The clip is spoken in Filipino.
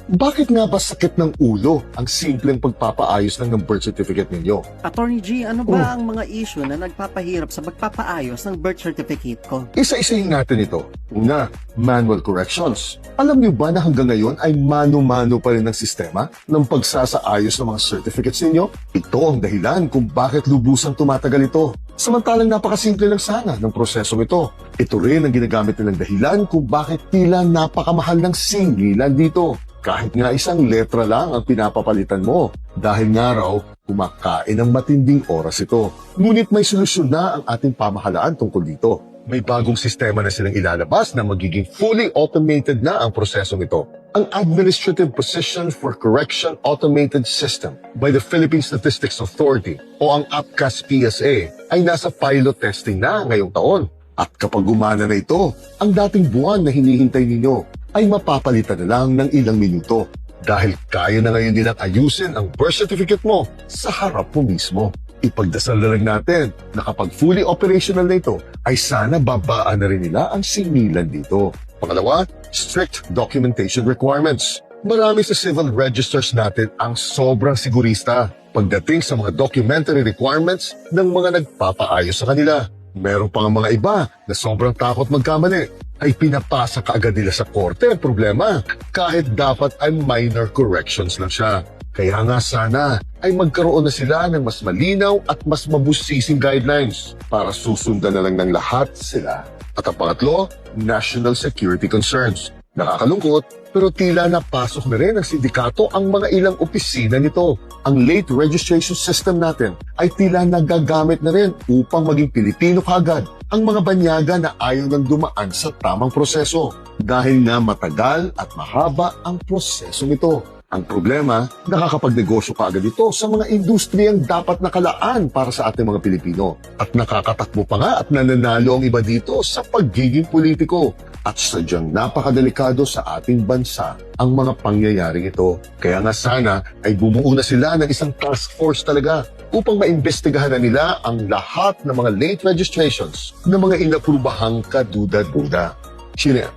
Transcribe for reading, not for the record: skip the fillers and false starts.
Bakit nga ba sakit ng ulo ang simpleng pagpapaayos lang ng birth certificate ninyo? Attorney G, ano ba ang mga issue na nagpapahirap sa pagpapaayos ng birth certificate ko? Isa-isahin natin ito. Una, manual corrections. Alam niyo ba na hanggang ngayon ay mano-mano pa rin ang sistema ng pagsasaayos ng mga certificates ninyo? Ito ang dahilan kung bakit lubusang tumatagal ito. Samantalang napakasimple lang sana ng prosesong ito. Ito rin ang ginagamit nilang dahilan kung bakit tila napakamahal ng singilan dito. Kahit nga isang letra lang ang pinapapalitan mo. Dahil nga raw, kumakain ng matinding oras ito. Ngunit may solusyon na ang ating pamahalaan tungkol dito. May bagong sistema na silang ilalabas na magiging fully automated na ang prosesong ito. Ang Administrative Position for Correction Automated System by the Philippine Statistics Authority o ang APCAS-PSA ay nasa pilot testing na ngayong taon. At kapag gumana na ito, ang dating buwan na hinihintay ninyo ay mapapalitan na lang ng ilang minuto dahil kaya na ngayon nilang ayusin ang birth certificate mo sa harap mo mismo. Ipagdasal na lang natin na kapag fully operational na ito, ay sana babaan na rin nila ang singilan dito. Pangalawa, strict documentation requirements. Marami sa civil registers natin ang sobrang sigurista pagdating sa mga documentary requirements ng mga nagpapaayos sa kanila. Meron pa nga mga iba na sobrang takot magkamali ay pinapasa kaagad nila sa korte ang problema kahit dapat ay minor corrections lang siya. Kaya nga sana ay magkaroon na sila ng mas malinaw at mas mabusising guidelines para susundan na lang ng lahat sila. At ang pangatlo, national security concerns. Nakakalungkot, pero tila napasok na rin ng sindikato ang mga ilang opisina nito. Ang late registration system natin ay tila nagagamit na rin upang maging Pilipino kaagad ang mga banyaga na ayaw nang dumaan sa tamang proseso. Dahil nga matagal at mahaba ang proseso nito. Ang problema, nakakapagnegosyo kaagad ito sa mga industriyang dapat nakalaan para sa ating mga Pilipino. At nakakatakbo pa nga at nananalo ang iba dito sa pagiging politiko. At sadyang napakadelikado sa ating bansa ang mga pangyayaring ito. Kaya nga sana ay bumuo na sila ng isang task force talaga upang maimbestigahan na nila ang lahat ng mga late registrations ng mga inaprubahang kaduda-duda. Sino yan?